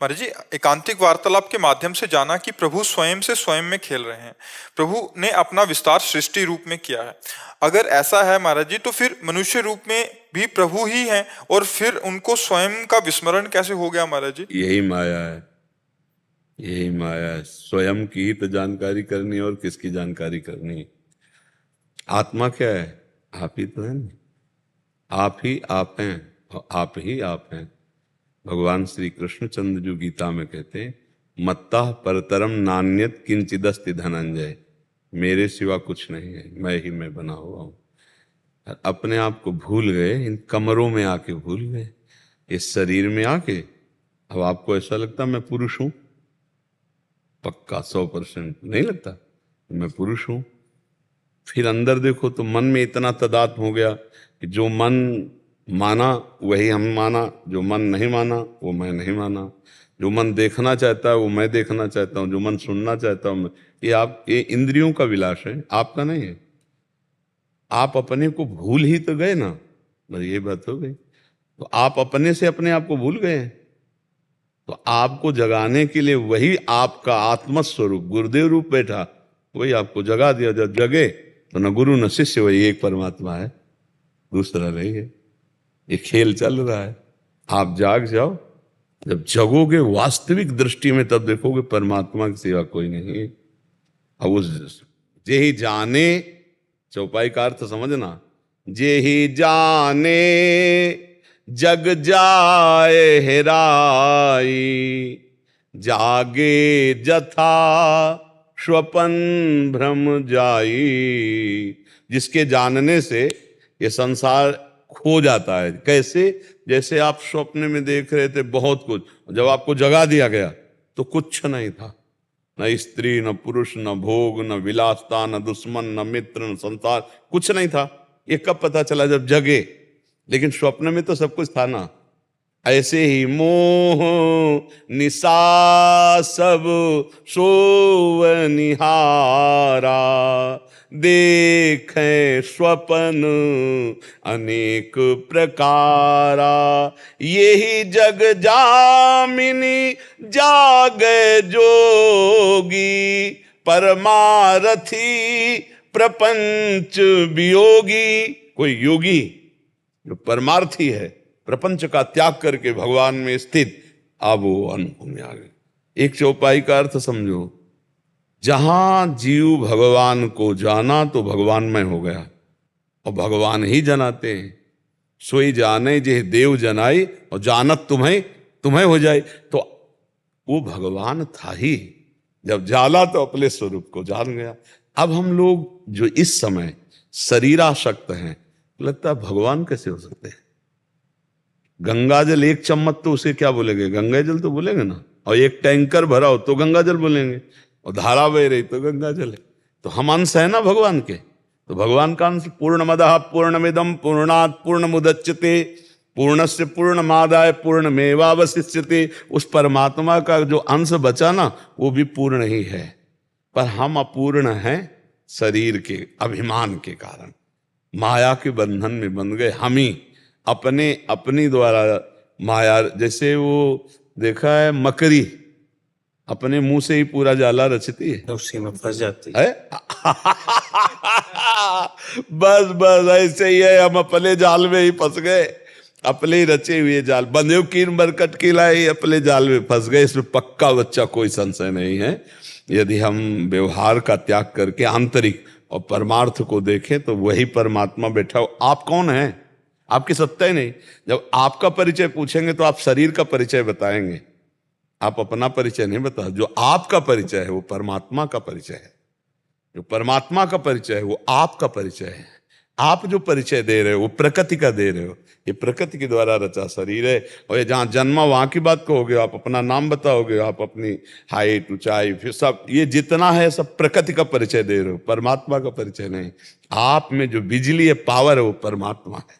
महाराज जी, एकांतिक वार्तालाप के माध्यम से जाना कि प्रभु स्वयं से स्वयं में खेल रहे हैं। प्रभु ने अपना विस्तार सृष्टि रूप में किया है। अगर ऐसा है महाराज जी, तो फिर मनुष्य रूप में भी प्रभु ही हैं, और फिर उनको स्वयं का विस्मरण कैसे हो गया महाराज जी? यही माया है, यही माया है। स्वयं की ही तो जानकारी करनी और किसकी जानकारी करनी। आत्मा क्या है? आप ही तो है ना, आप ही आप हैं और आप ही आप हैं। भगवान श्री कृष्णचंद्र जो गीता में कहते हैं, मत्ता परतरम नान्यत किंचिदस्ति धनंजय, मेरे सिवा कुछ नहीं है, मैं ही मैं बना हुआ हूं। अपने आप को भूल गए, इन कमरों में आके भूल गए, इस शरीर में आके। अब आपको ऐसा लगता मैं पुरुष हूं? पक्का 100% नहीं लगता मैं पुरुष हूं। फिर अंदर देखो तो मन में इतना तदात्म हो गया कि जो मन माना वही हम माना, जो मन नहीं माना वो मैं नहीं माना, जो मन देखना चाहता है वो मैं देखना चाहता हूँ, जो मन सुनना चाहता हूँ मैं। ये इंद्रियों का विलास है, आपका नहीं है। आप अपने को भूल ही तो गए ना, बस ये बात हो गई। तो आप अपने से अपने आप को भूल गए हैं। तो आपको जगाने के लिए वही आपका आत्मस्वरूप गुरुदेव रूप बैठा, वही आपको जगा दिया। जब जगे तो न गुरु न शिष्य, वही एक परमात्मा है, दूसरा नहीं है। ये खेल चल रहा है। आप जाग जाओ, जब जगोगे वास्तविक दृष्टि में, तब देखोगे परमात्मा की सिवा कोई नहीं है। अब उस जे ही जाने, चौपाई का अर्थ समझना, जे ही जाने जग जाए हेराई, जागे जथा स्वपन भ्रम जाई। जिसके जानने से ये संसार खो जाता है। कैसे? जैसे आप स्वप्न में देख रहे थे बहुत कुछ, जब आपको जगा दिया गया तो कुछ नहीं था, न स्त्री न पुरुष न भोग न विलासता न दुश्मन न मित्र न संसार, कुछ नहीं था। ये कब पता चला? जब जगे। लेकिन स्वप्न में तो सब कुछ था ना। ऐसे ही मोह निशा सब सोवनिहारा, देखें स्वपन अनेक प्रकारा। यही जग जामिनी जागे जोगी, परमारथी प्रपंच वियोगी। कोई योगी जो परमार्थी है, प्रपंच का त्याग करके भगवान में स्थित, अब वो अनुभव में आ गए। एक चौपाई का अर्थ समझो, जहां जीव भगवान को जाना तो भगवानमय हो गया, और भगवान ही जनाते हैं। सोई जाने जे देव जनाई, और जानत तुम्हें तुम्हें हो जाए। तो वो भगवान था ही, जब जाला तो अपने स्वरूप को जान गया। अब हम लोग जो इस समय शरीरासक्त हैं, लगता है भगवान कैसे हो सकते हैं? गंगा जल एक चम्मच तो उसे क्या बोलेंगे? गंगा जल तो बोलेंगे ना। और एक टैंकर भरा हो तो गंगा जल बोलेंगे, और धारा बह रही तो गंगा जल है। तो हम अंश है ना भगवान के। तो भगवान का अंश पूर्णमदः पूर्णमिदं पूर्णात् पूर्णमुदच्यते पूर्णस्य पूर्णमादाय पूर्णमेवावशिष्यते। उस परमात्मा का जो अंश बचा ना, वो भी पूर्ण ही है। पर हम अपूर्ण हैं शरीर के अभिमान के कारण, माया के बंधन में बंध गए। हम ही अपनी द्वारा माया, जैसे वो देखा है मकड़ी अपने मुंह से ही पूरा जाला रचती है, उसी में फंस जाती है। बस बस ऐसे ही है, हम अपने जाल में ही फंस गए, अपने ही रचे हुए जाल। बंधे कीन बरकट की लाई, अपने जाल में फंस गए। इसमें पक्का बच्चा कोई संशय नहीं है। यदि हम व्यवहार का त्याग करके आंतरिक और परमार्थ को देखें तो वही परमात्मा बैठा हो। आप कौन हैं? आपकी सत्ता ही नहीं। जब आपका परिचय पूछेंगे तो आप शरीर का परिचय बताएंगे, आप अपना परिचय नहीं बता। जो आपका परिचय है वो परमात्मा का परिचय है। जो परमात्मा का परिचय है वो आपका परिचय है। आप जो परिचय दे रहे हो वो प्रकृति का दे रहे हो। ये प्रकृति के द्वारा रचा शरीर है। और ये जहाँ जन्मा वहां की बात कहोगे, आप अपना नाम बताओगे, आप अपनी हाइट ऊंचाई, फिर सब ये जितना है सब प्रकृति का परिचय दे रहे हो, परमात्मा का परिचय नहीं। आप में जो बिजली है, पावर है, वो परमात्मा है।